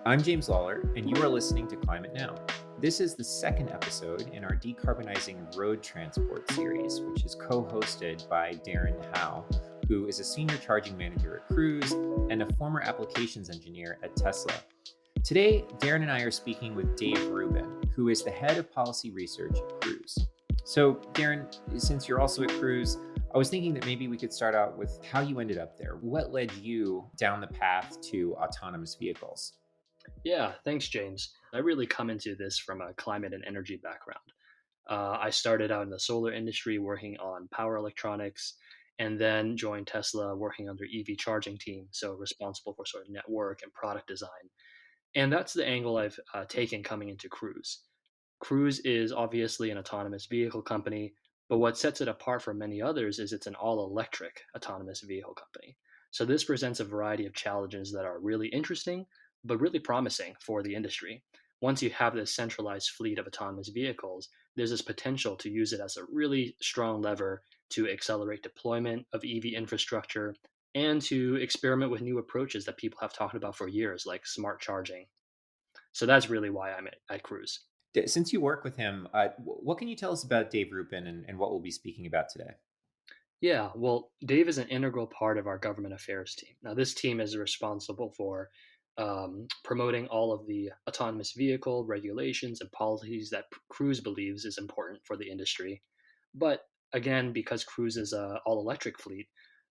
I'm James Lawler, and you are listening to Climate Now. This is the second episode in our Decarbonizing Road Transport series, which is co-hosted by Darren Howe, who is a senior charging manager at Cruise and a former applications engineer at Tesla. Today, Darren and I are speaking with Dave Rubin, who is the head of policy research at Cruise. So, Darren, since you're also at Cruise, I was thinking that maybe we could start out with how you ended up there. What led you down the path to autonomous vehicles? Yeah, thanks, James. I really come into this from a climate and energy background. I started out in the solar industry working on power electronics, and then joined Tesla working on their EV charging team, so responsible for sort of network and product design. And that's the angle I've taken coming into Cruise. Cruise is obviously an autonomous vehicle company, but what sets it apart from many others is it's an all electric autonomous vehicle company. So this presents a variety of challenges that are really interesting, but really promising for the industry. Once you have this centralized fleet of autonomous vehicles, there's this potential to use it as a really strong lever to accelerate deployment of EV infrastructure and to experiment with new approaches that people have talked about for years, like smart charging. So that's really why I'm at Cruise. Since you work with him, what can you tell us about Dave Rubin and what we'll be speaking about today? Yeah, well, Dave is an integral part of our government affairs team. Now, this team is responsible for promoting all of the autonomous vehicle regulations and policies that Cruise believes is important for the industry. But again, because Cruise is a all electric fleet,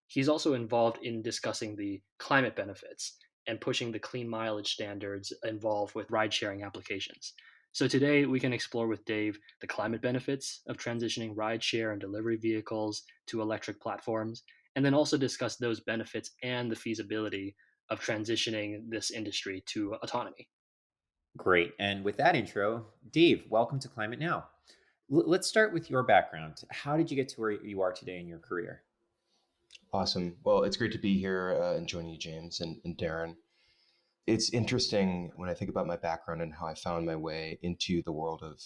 he's also involved in discussing the climate benefits and pushing the clean mileage standards involved with ride sharing applications. So today we can explore with Dave the climate benefits of transitioning rideshare and delivery vehicles to electric platforms, and then also discuss those benefits and the feasibility of transitioning this industry to autonomy. Great. And with that intro, Dave, welcome to Climate Now. Let's start with your background. How did you get to where you are today in your career? Awesome. Well, it's great to be here and joining you, James and Darren. It's interesting when I think about my background and how I found my way into the world of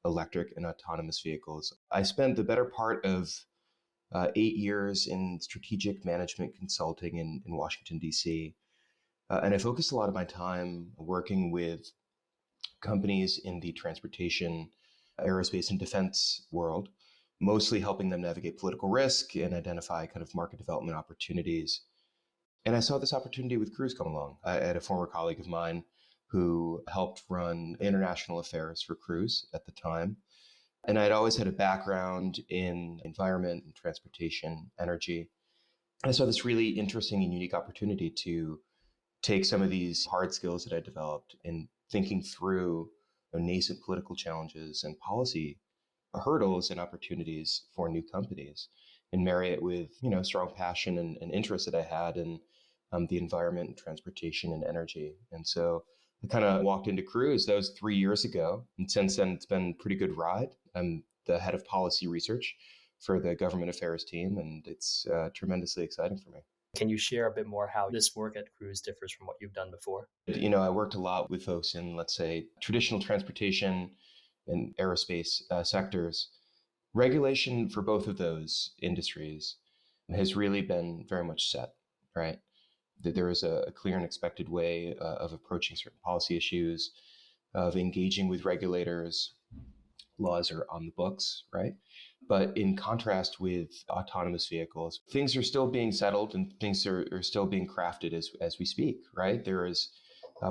electric and autonomous vehicles. I spent the better part of 8 years in strategic management consulting in Washington, D.C. And I focused a lot of my time working with companies in the transportation, aerospace, and defense world, mostly helping them navigate political risk and identify kind of market development opportunities. And I saw this opportunity with Cruise come along. I had a former colleague of mine who helped run international affairs for Cruise at the time. And I'd always had a background in environment and transportation, energy. And I saw this really interesting and unique opportunity to take some of these hard skills that I developed in thinking through nascent political challenges and policy hurdles and opportunities for new companies and marry it with strong passion and interest that I had in the environment and transportation and energy. And so I kind of walked into Cruise. That was 3 years ago. And since then, it's been a pretty good ride. I'm the head of policy research for the government affairs team, and it's tremendously exciting for me. Can you share a bit more how this work at Cruise differs from what you've done before? I worked a lot with folks in, let's say, traditional transportation and aerospace sectors. Regulation for both of those industries has really been very much set, right? That there is a clear and expected way of approaching certain policy issues, of engaging with regulators. Laws are on the books, right? But in contrast with autonomous vehicles, things are still being settled and things are still being crafted as we speak, right? There is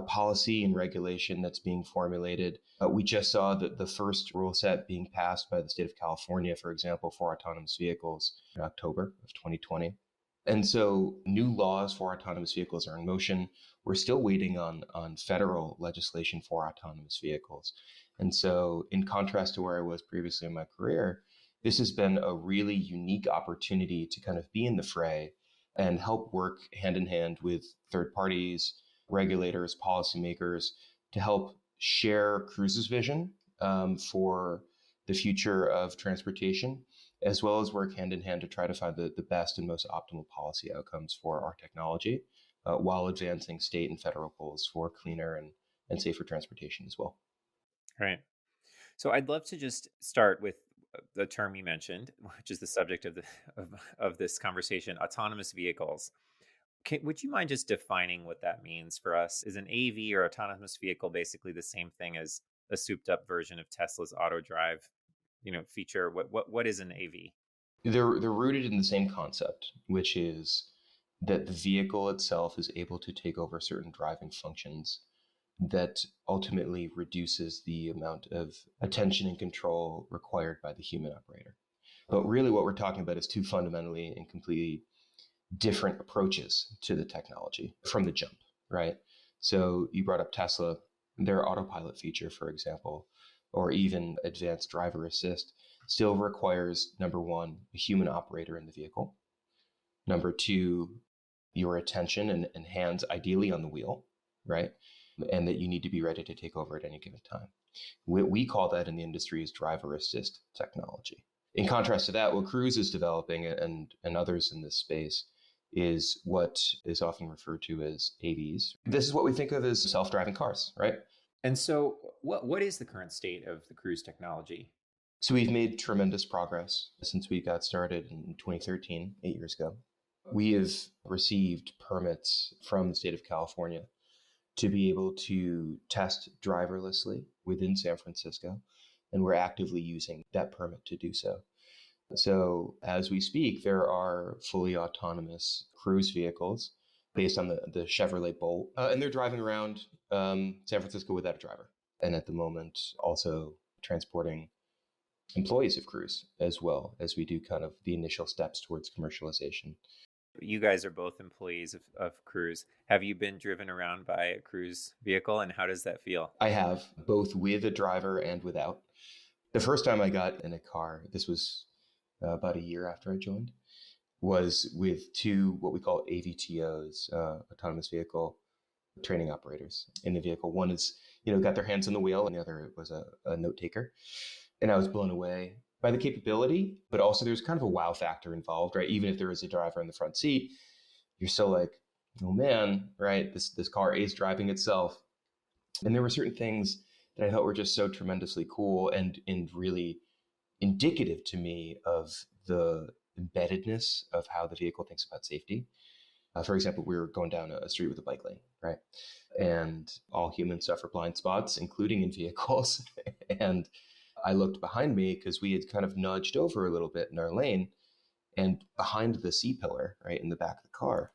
policy and regulation that's being formulated. We just saw the first rule set being passed by the state of California, for example, for autonomous vehicles in October of 2020. And so new laws for autonomous vehicles are in motion. We're still waiting on federal legislation for autonomous vehicles. And so in contrast to where I was previously in my career, this has been a really unique opportunity to kind of be in the fray and help work hand in hand with third parties, regulators, policymakers to help share Cruise's vision for the future of transportation, as well as work hand in hand to try to find the best and most optimal policy outcomes for our technology while advancing state and federal goals for cleaner and safer transportation as well. Right. So I'd love to just start with the term you mentioned, which is the subject of of this conversation, autonomous vehicles. Would you mind just defining what that means for us? Is an AV or autonomous vehicle basically the same thing as a souped up version of Tesla's auto drive, feature? What is an AV? They're rooted in the same concept, which is that the vehicle itself is able to take over certain driving functions that ultimately reduces the amount of attention and control required by the human operator. But really what we're talking about is two fundamentally and completely different approaches to the technology from the jump, right? So you brought up Tesla, their autopilot feature, for example, or even advanced driver assist still requires, number one, a human operator in the vehicle. Number two, your attention and hands ideally on the wheel, right? And that you need to be ready to take over at any given time. What we call that in the industry is driver assist technology. In contrast to that, what Cruise is developing and others in this space is what is often referred to as AVs. This is what we think of as self-driving cars, right? And so what is the current state of the Cruise technology? So we've made tremendous progress since we got started in 2013, 8 years ago. We have received permits from the state of California to be able to test driverlessly within San Francisco, and we're actively using that permit to do so. So as we speak, there are fully autonomous Cruise vehicles based on the Chevrolet Bolt, and they're driving around San Francisco without a driver. And at the moment, also transporting employees of Cruise as well as we do kind of the initial steps towards commercialization. You guys are both employees of Cruise. Have you been driven around by a Cruise vehicle, and how does that feel? I have, both with a driver and without. The first time I got in a car, this was about a year after I joined, was with two what we call AVTOs, autonomous vehicle training operators in the vehicle. One is, got their hands on the wheel, and the other was a note taker. And I was blown away by the capability, but also there's kind of a wow factor involved, right? Even if there is a driver in the front seat, you're still like, oh man, right? This car is driving itself. And there were certain things that I thought were just so tremendously cool and really indicative to me of the embeddedness of how the vehicle thinks about safety. For example, we were going down a street with a bike lane, right? And all humans suffer blind spots, including in vehicles. And I looked behind me because we had kind of nudged over a little bit in our lane, and behind the C-pillar, right, in the back of the car,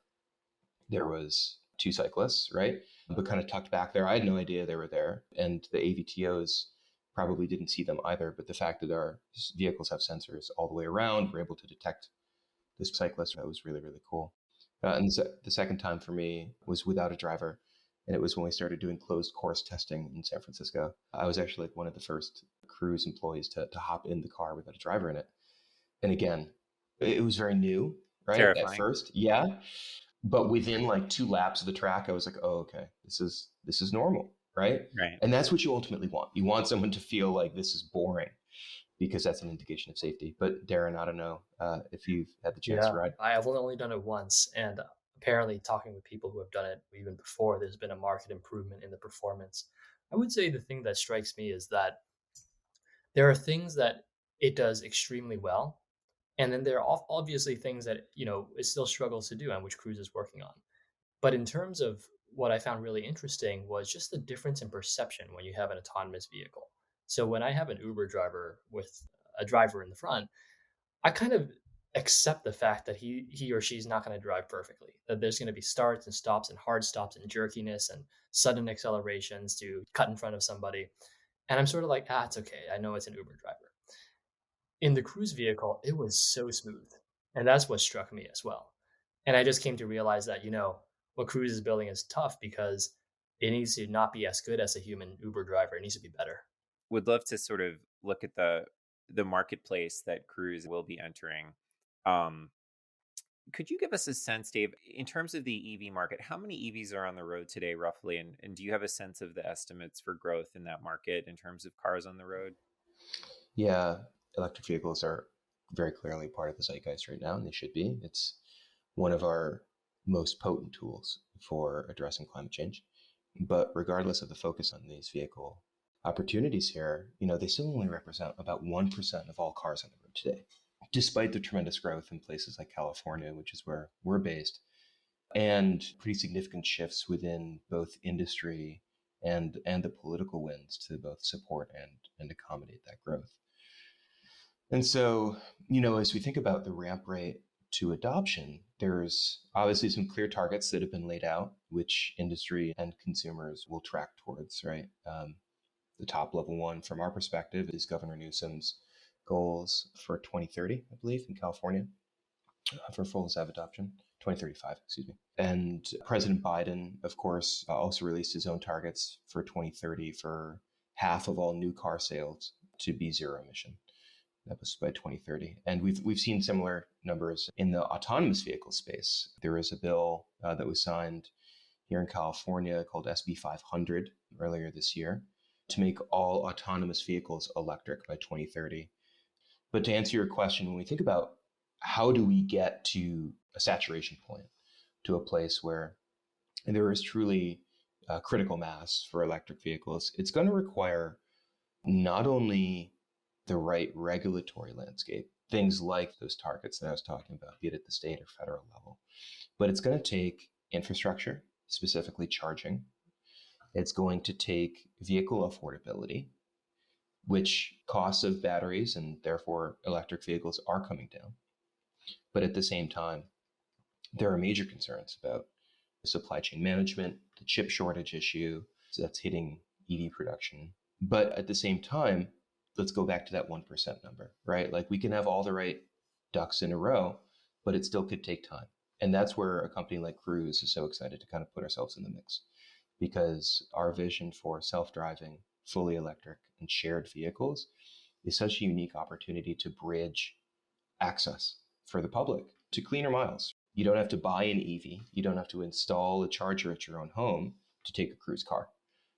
there was two cyclists, right, but kind of tucked back there. I had no idea they were there, and the AVTOs probably didn't see them either, but the fact that our vehicles have sensors all the way around, we're able to detect this cyclist. That was really, really cool. And the second time for me was without a driver. And it was when we started doing closed course testing in San Francisco. I was actually like one of the first Cruise employees to hop in the car without a driver in it. And again, it was very new, right? Terrifying. At first, yeah. But within like 2 laps of the track, I was like, oh, okay, this is normal, right? Right. And that's what you ultimately want. You want someone to feel like this is boring, because that's an indication of safety. But Darren, I don't know if you've had the chance to ride. I've only done it once, and apparently talking with people who have done it even before, there's been a marked improvement in the performance. I would say the thing that strikes me is that there are things that it does extremely well, and then there are obviously things that it still struggles to do, and which Cruise is working on. But in terms of what I found really interesting was just the difference in perception when you have an autonomous vehicle. So when I have an Uber driver with a driver in the front, I kind of accept the fact that he or she's not going to drive perfectly, that there's going to be starts and stops and hard stops and jerkiness and sudden accelerations to cut in front of somebody. And I'm sort of like, it's okay. I know it's an Uber driver. In the Cruise vehicle, it was so smooth. And that's what struck me as well. And I just came to realize that, what Cruise is building is tough because it needs to not be as good as a human Uber driver. It needs to be better. Would love to sort of look at the marketplace that Cruise will be entering. Could you give us a sense, Dave, in terms of the EV market, how many EVs are on the road today roughly? And do you have a sense of the estimates for growth in that market in terms of cars on the road? Yeah, electric vehicles are very clearly part of the zeitgeist right now, and they should be. It's one of our most potent tools for addressing climate change. But regardless of the focus on these vehicle opportunities here, they still only represent about 1% of all cars on the road today. Despite the tremendous growth in places like California, which is where we're based, and pretty significant shifts within both industry and the political winds to both support and accommodate that growth. And so, as we think about the ramp rate to adoption, there's obviously some clear targets that have been laid out, which industry and consumers will track towards, right? The top level one from our perspective is Governor Newsom's goals for 2030, I believe, in California for full ZEV adoption, 2035, excuse me. And President Biden, of course, also released his own targets for 2030 for half of all new car sales to be zero emission. That was by 2030. And we've seen similar numbers in the autonomous vehicle space. There is a bill that was signed here in California called SB 500 earlier this year to make all autonomous vehicles electric by 2030. But to answer your question, when we think about how do we get to a saturation point, to a place where there is truly critical mass for electric vehicles, it's going to require not only the right regulatory landscape, things like those targets that I was talking about, be it at the state or federal level, but it's going to take infrastructure, specifically charging. It's going to take vehicle affordability, which costs of batteries and therefore electric vehicles are coming down. But at the same time, there are major concerns about the supply chain management, the chip shortage issue that's hitting EV production. But at the same time, let's go back to that 1% number, right? Like we can have all the right ducks in a row, but it still could take time. And that's where a company like Cruise is so excited to kind of put ourselves in the mix, because our vision for self-driving, fully electric, and shared vehicles is such a unique opportunity to bridge access for the public to cleaner miles. You don't have to buy an EV. You don't have to install a charger at your own home to take a Cruise car.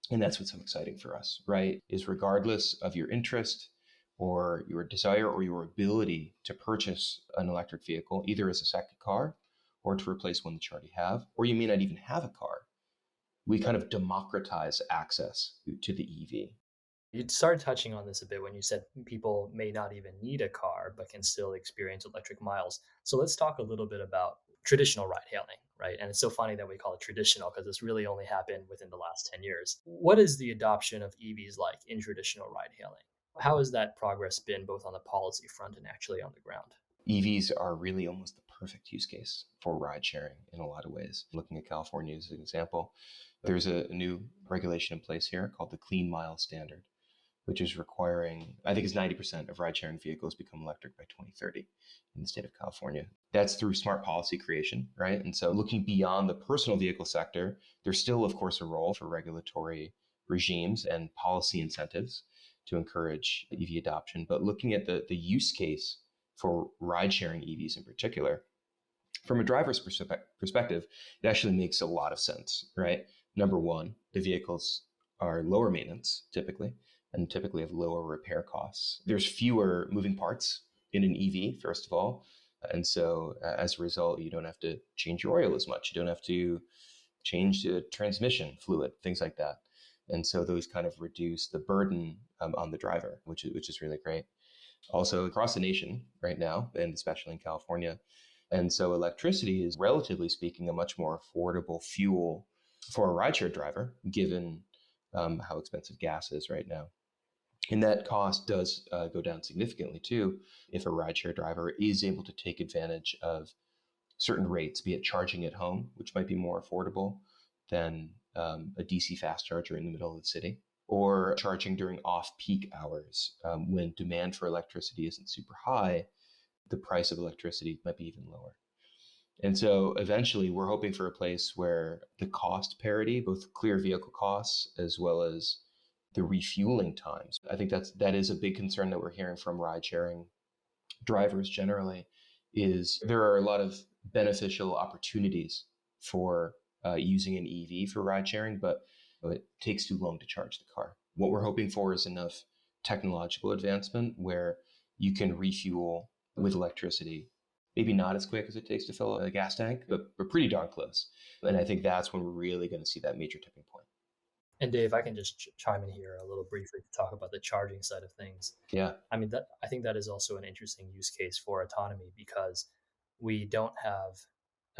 And that's what's so exciting for us, right? Is regardless of your interest or your desire or your ability to purchase an electric vehicle, either as a second car or to replace one that you already have, or you may not even have a car, we kind of democratize access to the EV. You started touching on this a bit when you said people may not even need a car, but can still experience electric miles. So let's talk a little bit about traditional ride hailing, right? And it's so funny that we call it traditional because this really only happened within the last 10 years. What is the adoption of EVs like in traditional ride hailing? How has that progress been both on the policy front and actually on the ground? EVs are really almost the perfect use case for ride sharing in a lot of ways. Looking at California as an example, there's a new regulation in place here called the Clean Mile Standard, which is requiring, I think it's 90% of ride-sharing vehicles become electric by 2030 in the state of California. That's through smart policy creation, right? And so looking beyond the personal vehicle sector, there's still, of course, a role for regulatory regimes and policy incentives to encourage EV adoption. But looking at the use case for ride-sharing EVs in particular, from a driver's perspective, it actually makes a lot of sense, right? Number one, the vehicles are lower maintenance typically, and typically have lower repair costs. There's fewer moving parts in an EV, first of all. And so as a result, you don't have to change your oil as much. You don't have to change the transmission fluid, things like that. And so those kind of reduce the burden on the driver, which is really great. Also across the nation right now, and especially in California. And so electricity is, relatively speaking, a much more affordable fuel for a rideshare driver, given how expensive gas is right now. And that cost does go down significantly too if a rideshare driver is able to take advantage of certain rates, be it charging at home, which might be more affordable than a DC fast charger in the middle of the city, or charging during off-peak hours when demand for electricity isn't super high, the price of electricity might be even lower. And so eventually we're hoping for a place where the cost parity, both clear vehicle costs as well as the refueling times. I think that is a big concern that we're hearing from ride sharing drivers generally, is there are a lot of beneficial opportunities for using an EV for ride sharing, but it takes too long to charge the car. What we're hoping for is enough technological advancement where you can refuel with electricity, maybe not as quick as it takes to fill a gas tank, but pretty darn close. And I think that's when we're really going to see that major tipping point. And Dave, I can just chime in here a little briefly to talk about the charging side of things. Yeah. I mean, I think that is also an interesting use case for autonomy because we don't have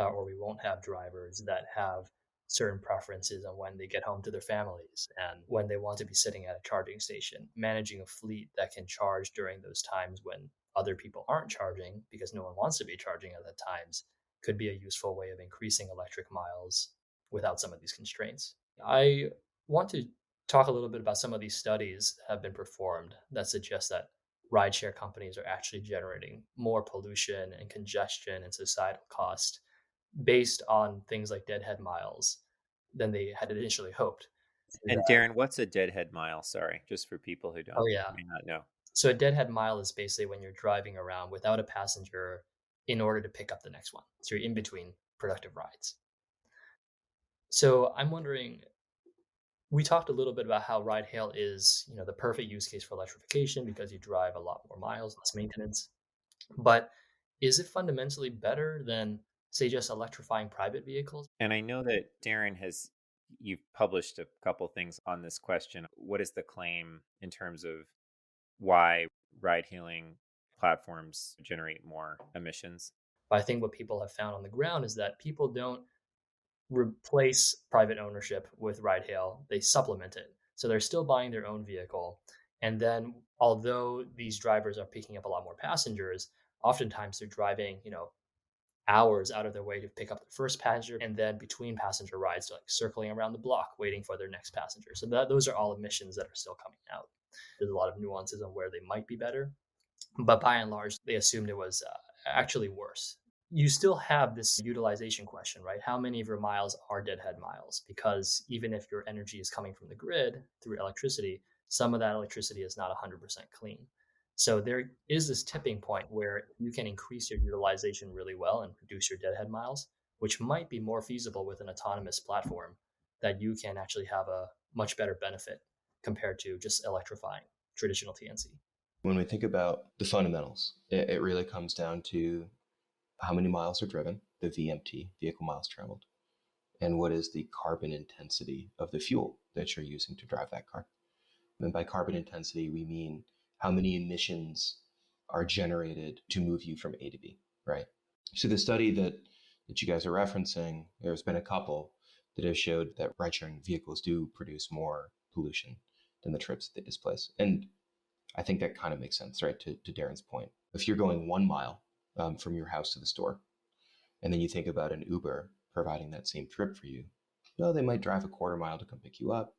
or we won't have drivers that have certain preferences on when they get home to their families and when they want to be sitting at a charging station. Managing a fleet that can charge during those times when other people aren't charging because no one wants to be charging at that times could be a useful way of increasing electric miles without some of these constraints. I want to talk a little bit about some of these studies that have been performed that suggest that rideshare companies are actually generating more pollution and congestion and societal cost based on things like deadhead miles than they had initially hoped. And Darren, what's a deadhead mile? Sorry, just for people who Oh yeah. may not know. So a deadhead mile is basically when you're driving around without a passenger in order to pick up the next one. So you're in between productive rides. So I'm wondering, we talked a little bit about how ride hail is, the perfect use case for electrification because you drive a lot more miles, less maintenance. But is it fundamentally better than, say, just electrifying private vehicles? And I know that Darren you've published a couple things on this question. What is the claim in terms of why ride hailing platforms generate more emissions? I think what people have found on the ground is that people don't replace private ownership with ride hail, they supplement it. So they're still buying their own vehicle. And then, although these drivers are picking up a lot more passengers, oftentimes they're driving, hours out of their way to pick up the first passenger, and then between passenger rides, like circling around the block, waiting for their next passenger. So those are all emissions that are still coming out. There's a lot of nuances on where they might be better, but by and large, they assumed it was actually worse. You still have this utilization question, right? How many of your miles are deadhead miles? Because even if your energy is coming from the grid through electricity, some of that electricity is not 100% clean. So there is this tipping point where you can increase your utilization really well and reduce your deadhead miles, which might be more feasible with an autonomous platform that you can actually have a much better benefit compared to just electrifying traditional TNC. When we think about the fundamentals, it really comes down to how many miles are driven, the VMT, vehicle miles traveled, and what is the carbon intensity of the fuel that you're using to drive that car. And by carbon intensity, we mean how many emissions are generated to move you from A to B, right? So the study that you guys are referencing, there's been a couple that have showed that ride-sharing vehicles do produce more pollution than the trips that they displace. And I think that kind of makes sense, right? To Darren's point. If you're going 1 mile from your house to the store, and then you think about an Uber providing that same trip for you, well, they might drive a quarter mile to come pick you up,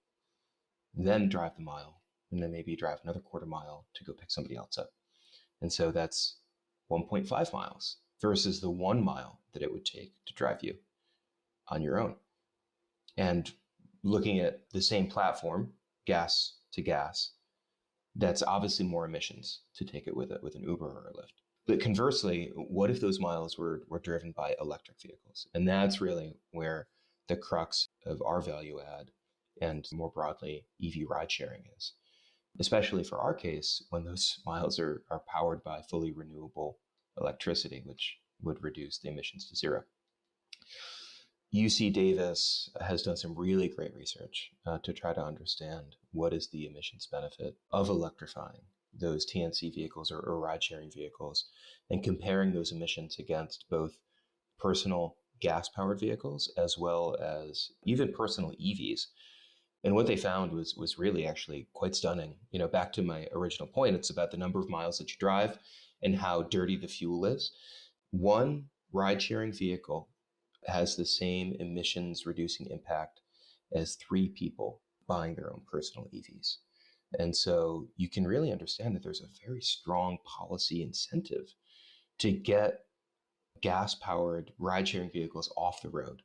then drive the mile, and then maybe drive another quarter mile to go pick somebody else up. And so that's 1.5 miles versus the 1 mile that it would take to drive you on your own. And looking at the same platform, gas to gas, that's obviously more emissions to take it with an Uber or a Lyft. But conversely, what if those miles were driven by electric vehicles? And that's really where the crux of our value add and more broadly EV ride sharing is, especially for our case when those miles are powered by fully renewable electricity, which would reduce the emissions to zero. UC Davis has done some really great research to try to understand what is the emissions benefit of electrifying those TNC vehicles or ride-sharing vehicles and comparing those emissions against both personal gas-powered vehicles as well as even personal EVs. And what they found was really actually quite stunning. Back to my original point, it's about the number of miles that you drive and how dirty the fuel is. One ride-sharing vehicle has the same emissions reducing impact as 3 people buying their own personal EVs. And so you can really understand that there's a very strong policy incentive to get gas-powered ride-sharing vehicles off the road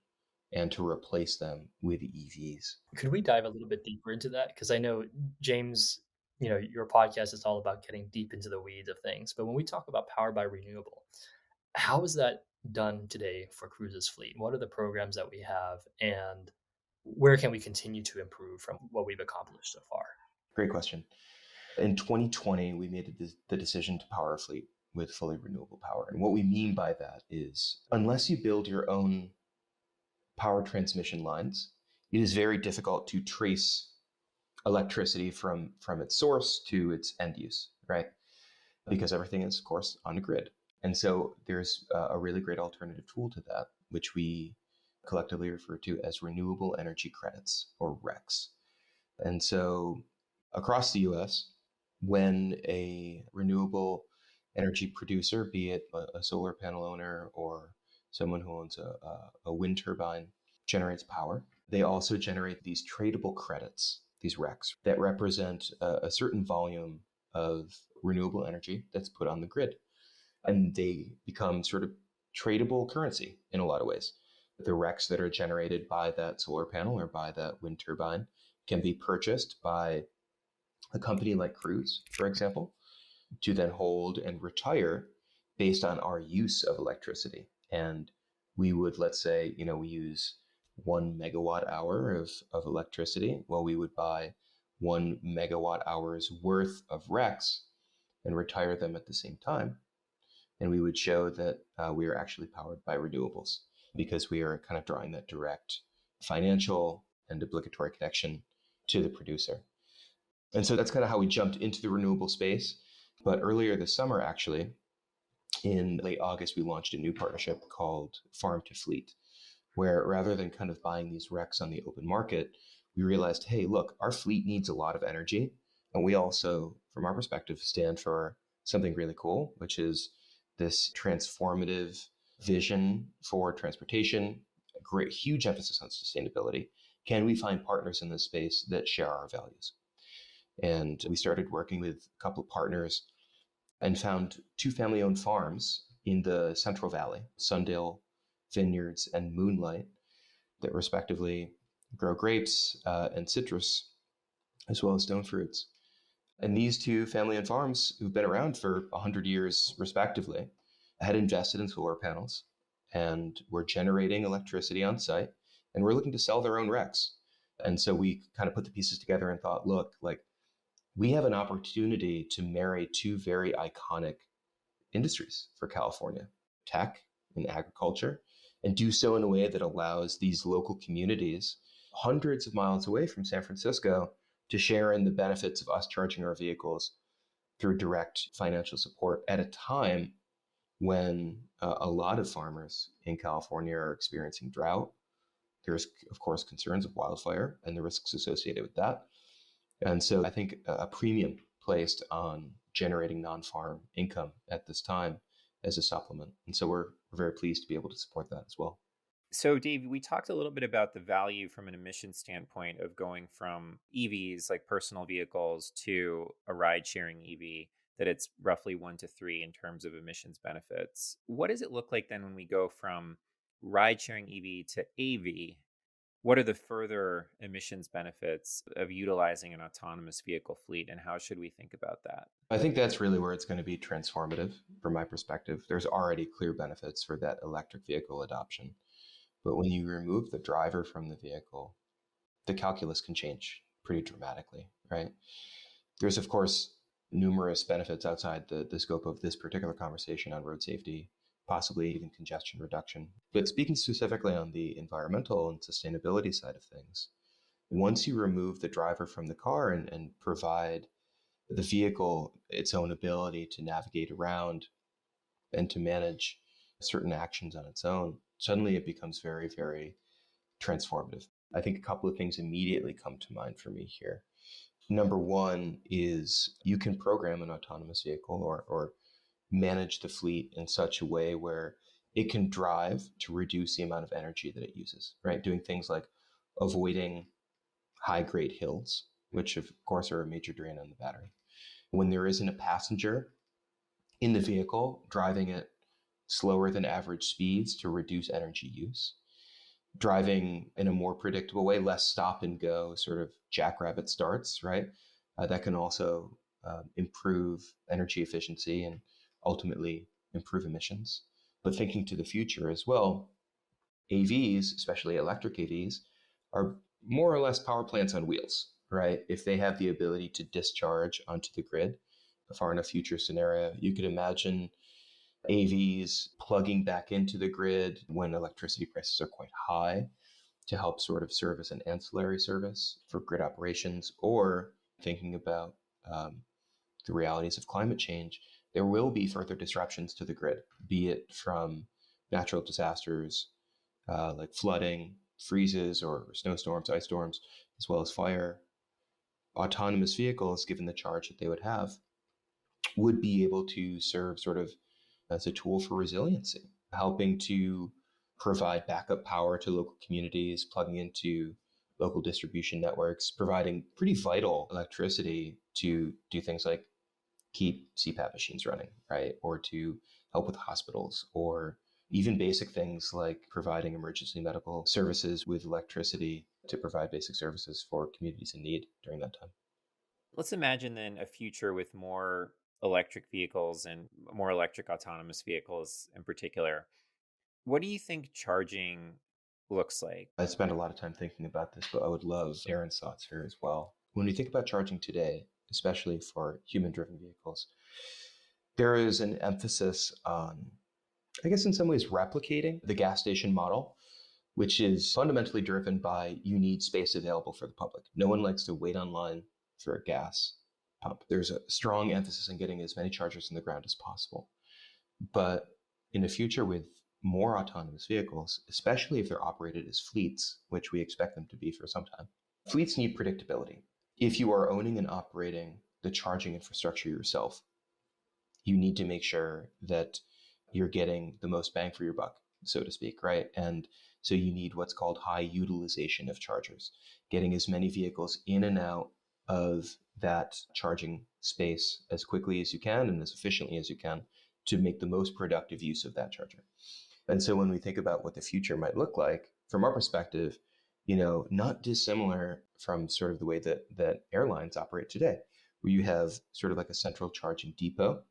and to replace them with EVs. Could we dive a little bit deeper into that? Because I know, James, your podcast is all about getting deep into the weeds of things. But when we talk about powered by renewable, how is that done today for Cruise's fleet? What are the programs that we have, and where can we continue to improve from what we've accomplished so far? Great question. In 2020, we made the decision to power our fleet with fully renewable power. And what we mean by that is, unless you build your own power transmission lines, it is very difficult to trace electricity from its source to its end use, right? Because everything is, of course, on a grid. And so there's a really great alternative tool to that, which we collectively refer to as renewable energy credits, or RECs. And so across the US, when a renewable energy producer, be it a solar panel owner or someone who owns a wind turbine, generates power, they also generate these tradable credits, these RECs, that represent a certain volume of renewable energy that's put on the grid. And they become sort of tradable currency in a lot of ways. The RECs that are generated by that solar panel or by that wind turbine can be purchased by a company like Cruise, for example, to then hold and retire based on our use of electricity. And we would, let's say, we use 1 megawatt hour of electricity. Well, we would buy 1 megawatt hour's worth of RECs and retire them at the same time. And we would show that we are actually powered by renewables because we are kind of drawing that direct financial and obligatory connection to the producer. And so that's kind of how we jumped into the renewable space. But earlier this summer, actually, in late August, we launched a new partnership called Farm to Fleet, where rather than kind of buying these RECs on the open market, we realized, hey, look, our fleet needs a lot of energy. And we also, from our perspective, stand for something really cool, which is this transformative vision for transportation, a great, huge emphasis on sustainability. Can we find partners in this space that share our values? And we started working with a couple of partners and found 2 family-owned farms in the Central Valley, Sundale Vineyards and Moonlight, that respectively grow grapes and citrus, as well as stone fruits. And these 2 family-owned farms, who've been around for 100 years respectively, had invested in solar panels and were generating electricity on site, and were looking to sell their own RECs. And so we kind of put the pieces together and thought, look, like, we have an opportunity to marry 2 very iconic industries for California, tech and agriculture, and do so in a way that allows these local communities hundreds of miles away from San Francisco to share in the benefits of us charging our vehicles through direct financial support at a time when a lot of farmers in California are experiencing drought. There's, of course, concerns of wildfire and the risks associated with that. And so I think a premium placed on generating non-farm income at this time as a supplement. And so we're very pleased to be able to support that as well. So, Dave, we talked a little bit about the value from an emission standpoint of going from EVs, like personal vehicles, to a ride-sharing EV, that it's roughly 1 to 3 in terms of emissions benefits. What does it look like then when we go from ride-sharing EV to AV? What are the further emissions benefits of utilizing an autonomous vehicle fleet, and how should we think about that? I think that's really where it's going to be transformative from my perspective. There's already clear benefits for that electric vehicle adoption. But when you remove the driver from the vehicle, the calculus can change pretty dramatically, right? There's, of course, numerous benefits outside the scope of this particular conversation on road safety, possibly even congestion reduction. But speaking specifically on the environmental and sustainability side of things, once you remove the driver from the car and provide the vehicle its own ability to navigate around and to manage certain actions on its own, suddenly it becomes very, very transformative. I think a couple of things immediately come to mind for me here. Number one is you can program an autonomous vehicle or manage the fleet in such a way where it can drive to reduce the amount of energy that it uses, right? Doing things like avoiding high-grade hills, which of course are a major drain on the battery. When there isn't a passenger in the vehicle, driving at slower than average speeds to reduce energy use. Driving in a more predictable way, less stop and go, sort of jackrabbit starts, right? That can also improve energy efficiency and ultimately improve emissions. But thinking to the future as well, AVs, especially electric AVs, are more or less power plants on wheels, right? If they have the ability to discharge onto the grid, far enough future scenario, you could imagine AVs plugging back into the grid when electricity prices are quite high to help sort of serve as an ancillary service for grid operations, or thinking about the realities of climate change. There will be further disruptions to the grid, be it from natural disasters, like flooding, freezes, or snowstorms, ice storms, as well as fire. Autonomous vehicles, given the charge that they would have, would be able to serve sort of as a tool for resiliency, helping to provide backup power to local communities, plugging into local distribution networks, providing pretty vital electricity to do things like keep CPAP machines running, right? Or to help with hospitals, or even basic things like providing emergency medical services with electricity to provide basic services for communities in need during that time. Let's imagine then a future with more electric vehicles and more electric autonomous vehicles in particular. What do you think charging looks like? I spent a lot of time thinking about this, but I would love Darren's thoughts here as well. When we think about charging today, especially for human-driven vehicles, there is an emphasis on, I guess in some ways, replicating the gas station model, which is fundamentally driven by you need space available for the public. No one likes to wait online for a gas pump. There's a strong emphasis on getting as many chargers in the ground as possible. But in the future, with more autonomous vehicles, especially if they're operated as fleets, which we expect them to be for some time, fleets need predictability. If you are owning and operating the charging infrastructure yourself, you need to make sure that you're getting the most bang for your buck, so to speak, right? And so you need what's called high utilization of chargers, getting as many vehicles in and out of that charging space as quickly as you can and as efficiently as you can to make the most productive use of that charger. And so when we think about what the future might look like, from our perspective, not dissimilar from sort of the way that airlines operate today, where you have sort of like a central charging depot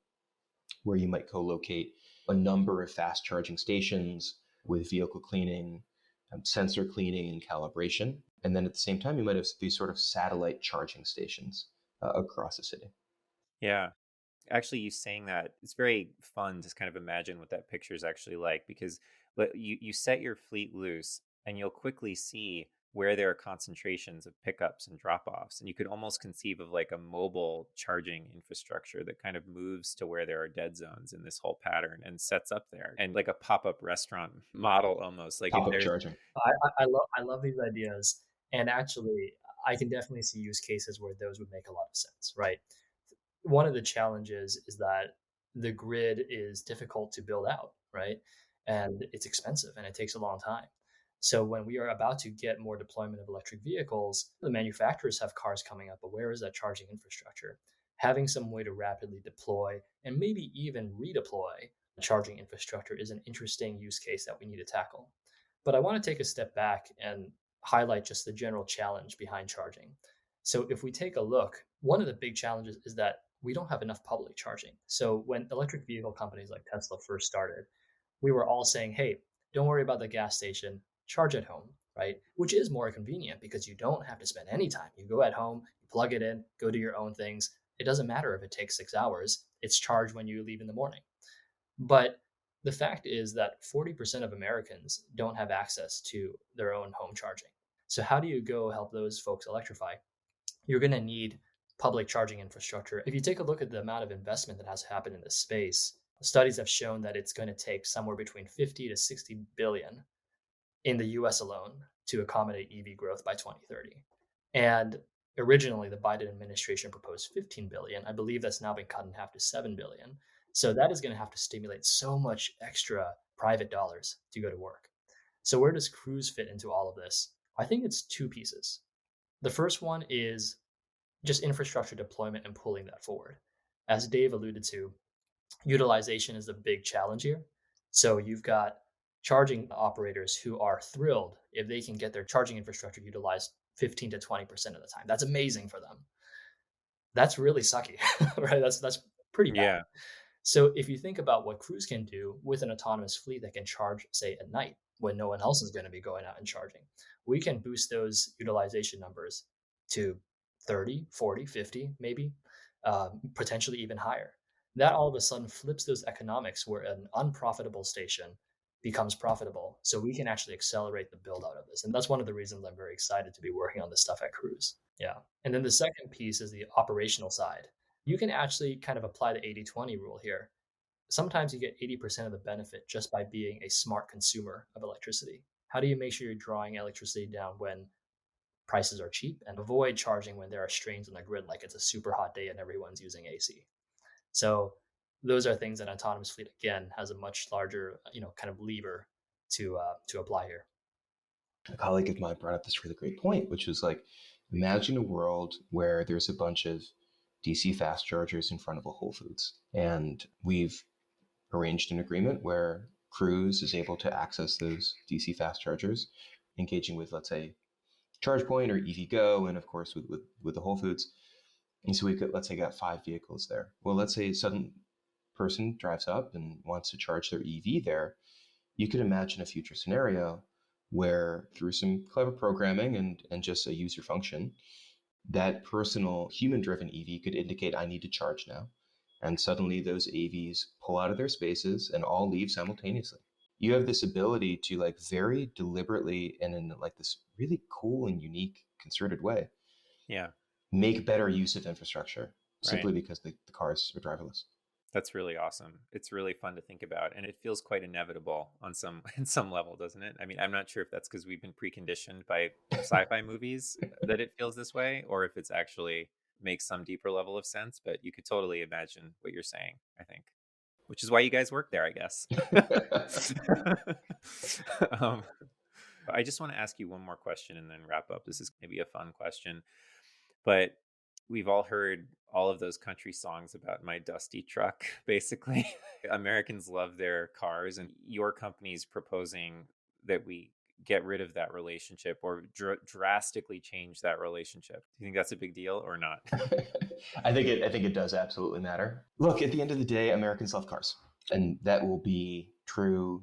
where you might co-locate a number of fast charging stations with vehicle cleaning, sensor cleaning and calibration. And then at the same time, you might have these sort of satellite charging stations across the city. Yeah. Actually, you saying that, it's very fun to kind of imagine what that picture is actually like, because you set your fleet loose and you'll quickly see where there are concentrations of pickups and drop-offs. And you could almost conceive of like a mobile charging infrastructure that kind of moves to where there are dead zones in this whole pattern and sets up there, and like a pop-up restaurant model almost. Like pop-up charging. I love these ideas. And actually, I can definitely see use cases where those would make a lot of sense, right? One of the challenges is that the grid is difficult to build out, right? And it's expensive and it takes a long time. So when we are about to get more deployment of electric vehicles, the manufacturers have cars coming up, but where is that charging infrastructure? Having some way to rapidly deploy and maybe even redeploy charging infrastructure is an interesting use case that we need to tackle. But I want to take a step back and highlight just the general challenge behind charging. So if we take a look, one of the big challenges is that we don't have enough public charging. So when electric vehicle companies like Tesla first started, we were all saying, hey, don't worry about the gas station, charge at home, right? Which is more convenient because you don't have to spend any time. You go at home, you plug it in, go do your own things. It doesn't matter if it takes 6 hours, it's charged when you leave in the morning. But the fact is that 40% of Americans don't have access to their own home charging. So how do you go help those folks electrify? You're going to need public charging infrastructure. If you take a look at the amount of investment that has happened in this space, studies have shown that it's going to take somewhere between 50 to 60 billion in the US alone to accommodate EV growth by 2030. And originally, the Biden administration proposed 15 billion. I believe that's now been cut in half to 7 billion. So that is going to have to stimulate so much extra private dollars to go to work. So where does Cruise fit into all of this? I think it's two pieces. The first one is just infrastructure deployment and pulling that forward. As Dave alluded to, utilization is the big challenge here. So you've got charging operators who are thrilled if they can get their charging infrastructure utilized 15 to 20% of the time. That's amazing for them. That's really sucky, right? That's pretty bad. Yeah. So if you think about what Cruise can do with an autonomous fleet that can charge, say, at night when no one else is going to be going out and charging, we can boost those utilization numbers to 30, 40, 50, maybe, potentially even higher. That all of a sudden flips those economics where an unprofitable station becomes profitable. So we can actually accelerate the build out of this. And that's one of the reasons I'm very excited to be working on this stuff at Cruise. Yeah. And then the second piece is the operational side. You can actually kind of apply the 80-20 rule here. Sometimes you get 80% of the benefit just by being a smart consumer of electricity. how do you make sure you're drawing electricity down when prices are cheap and avoid charging when there are strains on the grid, like it's a super hot day and everyone's using AC? So those are things that autonomous fleet again has a much larger, kind of lever to apply here. A colleague of mine brought up this really great point, which was like, imagine a world where there's a bunch of DC fast chargers in front of a Whole Foods, and we've arranged an agreement where Cruise is able to access those DC fast chargers, engaging with, let's say, ChargePoint or EVgo, and of course with the Whole Foods. And so we could, let's say, got 5 vehicles there. Well, let's say a sudden person drives up and wants to charge their EV there. You could imagine a future scenario where through some clever programming and just a user function, that personal human-driven EV could indicate I need to charge now. And suddenly those AVs pull out of their spaces and all leave simultaneously. You have this ability to like very deliberately and in like this really cool and unique concerted way Yeah. make better use of infrastructure simply Right. because the cars are driverless. That's really awesome. It's really fun to think about, and it feels quite inevitable on some in some level, doesn't it? I mean, I'm not sure if that's because we've been preconditioned by sci-fi movies that it feels this way, or if it's actually makes some deeper level of sense. But you could totally imagine what you're saying, I think, which is why you guys work there, I guess. um, I just want to ask you one more question and then wrap up. This is maybe a fun question, but we've all heard all of those country songs about my dusty truck, basically. Americans love their cars, and your company's proposing that we get rid of that relationship or drastically change that relationship. Do you think that's a big deal or not? I think it does absolutely matter. Look, at the end of the day, Americans love cars, and that will be true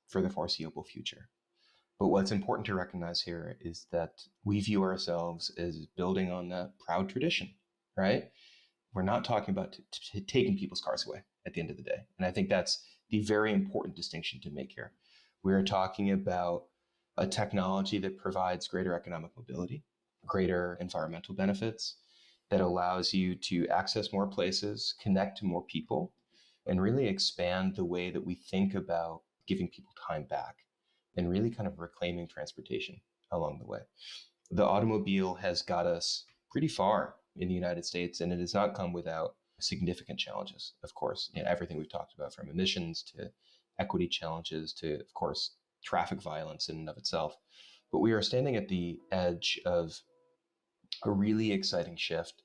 for the foreseeable future. But what's important to recognize here is that we view ourselves as building on that proud tradition, right? We're not talking about taking people's cars away at the end of the day. And I think that's the very important distinction to make here. We're talking about a technology that provides greater economic mobility, greater environmental benefits, that allows you to access more places, connect to more people, and really expand the way that we think about giving people time back and really kind of reclaiming transportation along the way. The automobile has got us pretty far in the United States, and it has not come without significant challenges, of course. Everything we've talked about, from emissions to equity challenges to, of course, traffic violence in and of itself. But we are standing at the edge of a really exciting shift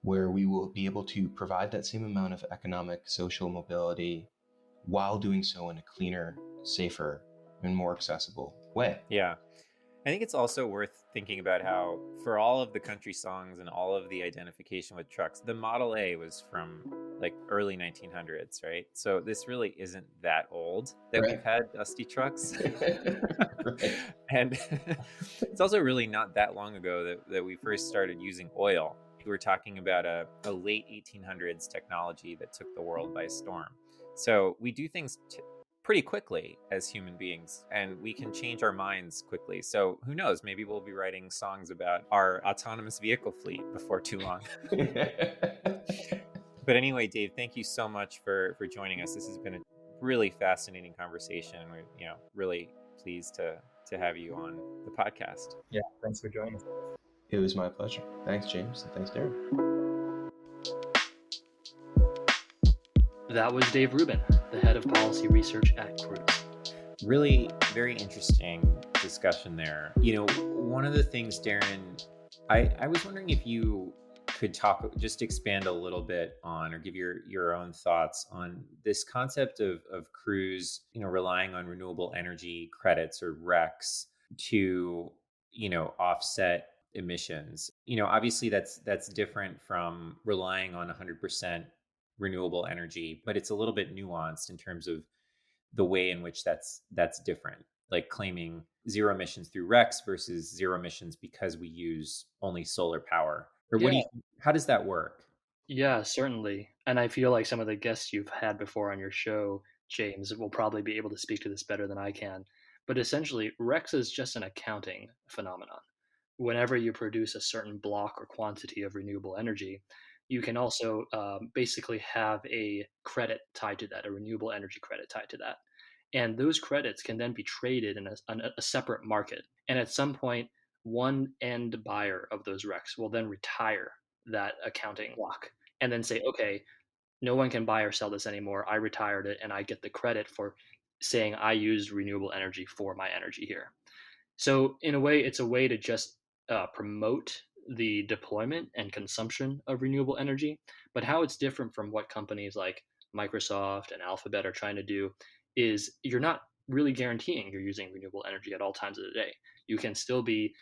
where we will be able to provide that same amount of economic, social mobility while doing so in a cleaner, safer, and more accessible way. Yeah. I think it's also worth thinking about how, for all of the country songs and all of the identification with trucks, the Model A was from like early 1900s, right? So this really isn't that old that Right. we've had dusty trucks. Right. And it's also really not that long ago that we first started using oil. We were talking about a late 1800s technology that took the world by storm. So we do things pretty quickly as human beings, and we can change our minds quickly. So who knows, maybe we'll be writing songs about our autonomous vehicle fleet before too long. But anyway, Dave, thank you so much for joining us. This has been a really fascinating conversation. We're really pleased to have you on the podcast. Yeah, thanks for joining us. It was my pleasure. Thanks, James, and thanks, Darren. That was Dave Rubin, the head of policy research at Cruise. Really very interesting discussion there. One of the things, Darren, I was wondering if you could just expand a little bit on, or give your own thoughts on this concept of Cruise, relying on renewable energy credits or RECs to, offset emissions. Obviously that's different from relying on 100% renewable energy, but it's a little bit nuanced in terms of the way in which that's different, like claiming zero emissions through RECs versus zero emissions because we use only solar power. Or what do you think? How does that work? Yeah, certainly. And I feel like some of the guests you've had before on your show, James, will probably be able to speak to this better than I can. But essentially, RECs is just an accounting phenomenon. Whenever you produce a certain block or quantity of renewable energy, you can also basically have a credit tied to that, a renewable energy credit tied to that. And those credits can then be traded in a separate market. And at some point, one end buyer of those RECs will then retire that accounting block and then say, okay, no one can buy or sell this anymore. I retired it and I get the credit for saying I used renewable energy for my energy here. So, in a way, it's a way to just promote the deployment and consumption of renewable energy. But how it's different from what companies like Microsoft and Alphabet are trying to do is you're not really guaranteeing you're using renewable energy at all times of the day. You can still be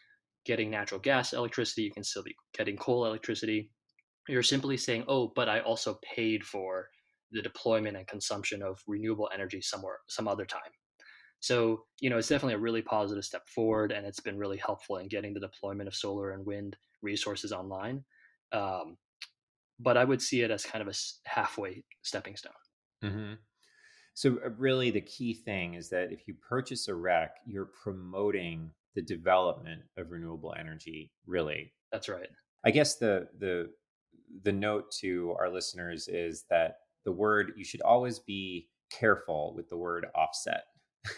getting natural gas electricity, you can still be getting coal electricity. You're simply saying, oh, but I also paid for the deployment and consumption of renewable energy somewhere, some other time. So, it's definitely a really positive step forward, and it's been really helpful in getting the deployment of solar and wind resources online. Um, but I would see it as kind of a halfway stepping stone. Mm-hmm. So really the key thing is that if you purchase a REC, you're promoting the development of renewable energy, really. That's right. I guess the note to our listeners is that you should always be careful with the word offset.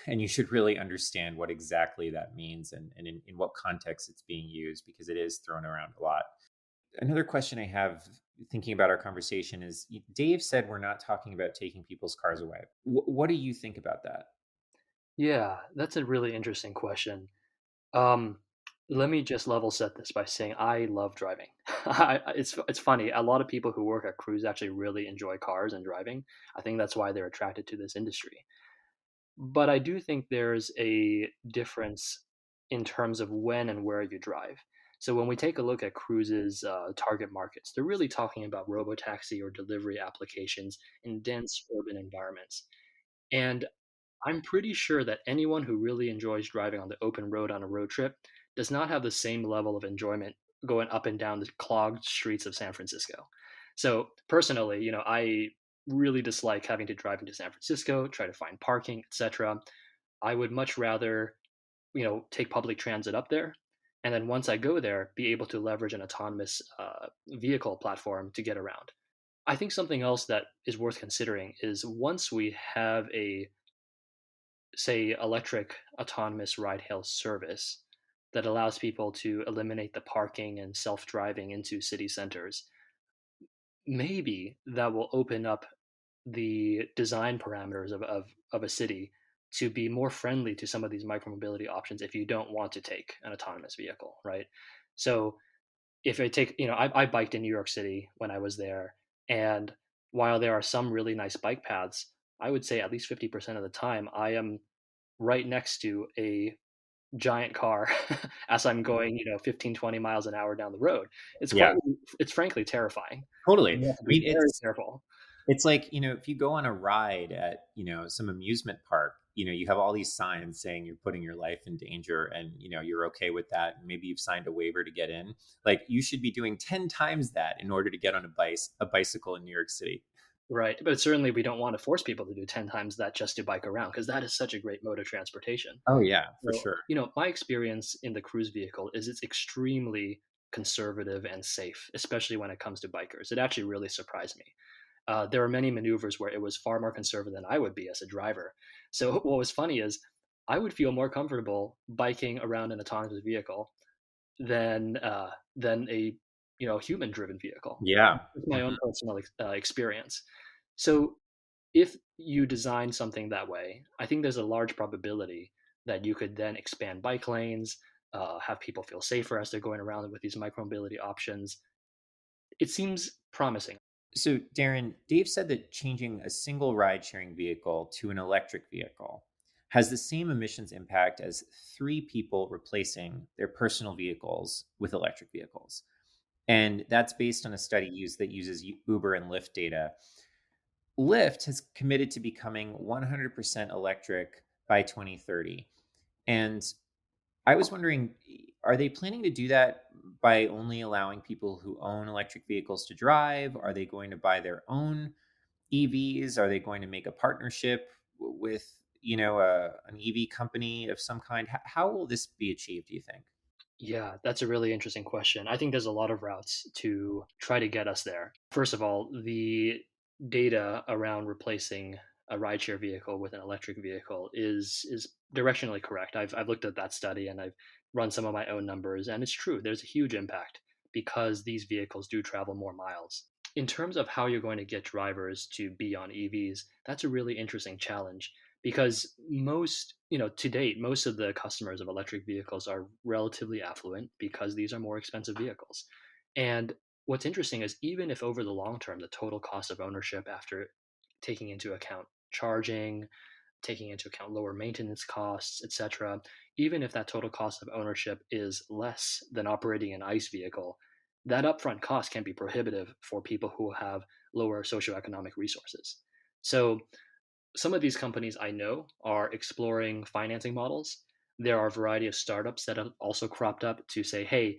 And you should really understand what exactly that means and in what context it's being used, because it is thrown around a lot. Another question I have thinking about our conversation is Dave said we're not talking about taking people's cars away. What do you think about that? Yeah, that's a really interesting question. Um, Let me just level set this by saying I love driving. It's funny. A lot of people who work at Cruise actually really enjoy cars and driving. I think that's why they're attracted to this industry. But I do think there's a difference in terms of when and where you drive. So when we take a look at Cruise's target markets, they're really talking about robotaxi or delivery applications in dense urban environments. And I'm pretty sure that anyone who really enjoys driving on the open road on a road trip does not have the same level of enjoyment going up and down the clogged streets of San Francisco. So personally, I really dislike having to drive into San Francisco, try to find parking, etc. I would much rather, take public transit up there. And then once I go there, be able to leverage an autonomous vehicle platform to get around. I think something else that is worth considering is once we have a say electric autonomous ride hail service that allows people to eliminate the parking and self-driving into city centers, maybe that will open up the design parameters of a city to be more friendly to some of these micromobility options if you don't want to take an autonomous vehicle, right? So if I take, I biked in New York City when I was there, and while there are some really nice bike paths, I would say at least 50% of the time I am right next to a giant car as I'm going, 15, 20 miles an hour down the road. Yeah, It's frankly terrifying. totally. You have to I be mean, very careful. it's like, if you go on a ride at, some amusement park, you have all these signs saying you're putting your life in danger and, you're okay with that. And maybe you've signed a waiver to get in. Like you should be doing 10 times that in order to get on a bicycle in New York City. Right. But certainly we don't want to force people to do 10 times that just to bike around because that is such a great mode of transportation. Oh yeah, for So, sure. my experience in the Cruise vehicle is it's extremely conservative and safe, especially when it comes to bikers. It actually really surprised me. There are many maneuvers where it was far more conservative than I would be as a driver. So what was funny is I would feel more comfortable biking around an autonomous vehicle than a human driven vehicle. Yeah. It's my Mhm. own personal experience. So if you design something that way, I think there's a large probability that you could then expand bike lanes, have people feel safer as they're going around with these micromobility options. It seems promising. So, Darren, Dave said that changing a single ride sharing vehicle to an electric vehicle has the same emissions impact as three people replacing their personal vehicles with electric vehicles. And that's based on a study that uses Uber and Lyft data. Lyft has committed to becoming 100% electric by 2030. And I was wondering, are they planning to do that by only allowing people who own electric vehicles to drive? Are they going to buy their own EVs? Are they going to make a partnership with, an EV company of some kind? How will this be achieved, do you think? Yeah, that's a really interesting question. I think there's a lot of routes to try to get us there. First of all, the data around replacing a rideshare vehicle with an electric vehicle is directionally correct. I've looked at that study and I've run some of my own numbers, and it's true. There's a huge impact because these vehicles do travel more miles. In terms of how you're going to get drivers to be on EVs, that's a really interesting challenge because to date, most of the customers of electric vehicles are relatively affluent because these are more expensive vehicles. And what's interesting is even if over the long term, the total cost of ownership after taking into account charging, taking into account lower maintenance costs, etc., even if that total cost of ownership is less than operating an ICE vehicle, that upfront cost can be prohibitive for people who have lower socioeconomic resources. So some of these companies I know are exploring financing models. There are a variety of startups that have also cropped up to say, hey,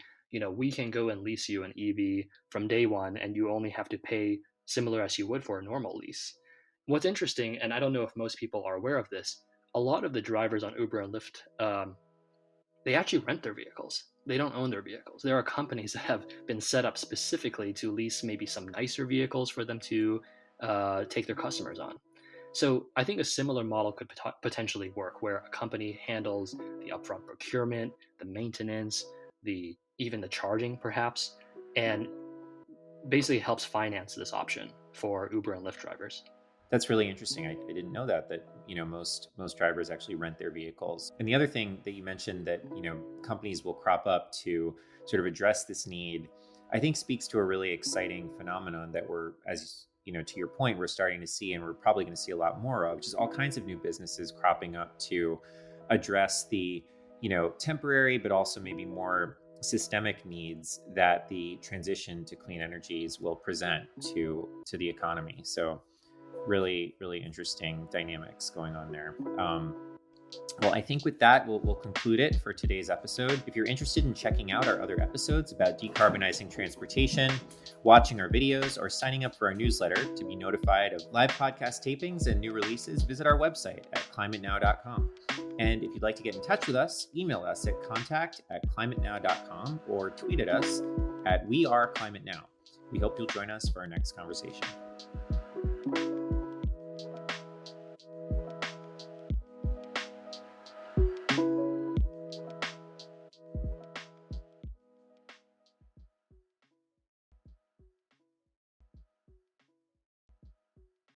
we can go and lease you an EV from day one, and you only have to pay similar as you would for a normal lease. What's interesting, and I don't know if most people are aware of this, a lot of the drivers on Uber and Lyft, they actually rent their vehicles. They don't own their vehicles. There are companies that have been set up specifically to lease maybe some nicer vehicles for them to take their customers on. So I think a similar model could potentially work, where a company handles the upfront procurement, the maintenance, even the charging perhaps, and basically helps finance this option for Uber and Lyft drivers. That's really interesting. I didn't know that most drivers actually rent their vehicles. And the other thing that you mentioned that companies will crop up to sort of address this need, I think speaks to a really exciting phenomenon that we're, as to your point, we're starting to see, and we're probably going to see a lot more of, which is all kinds of new businesses cropping up to address the temporary but also maybe more systemic needs that the transition to clean energies will present to the economy. So really, really interesting dynamics going on there. Well, I think with that, we'll conclude it for today's episode. If you're interested in checking out our other episodes about decarbonizing transportation, watching our videos, or signing up for our newsletter to be notified of live podcast tapings and new releases, visit our website at climatenow.com. And if you'd like to get in touch with us, email us at contact@climatenow.com or tweet at us at @WeAreClimateNow. We hope you'll join us for our next conversation.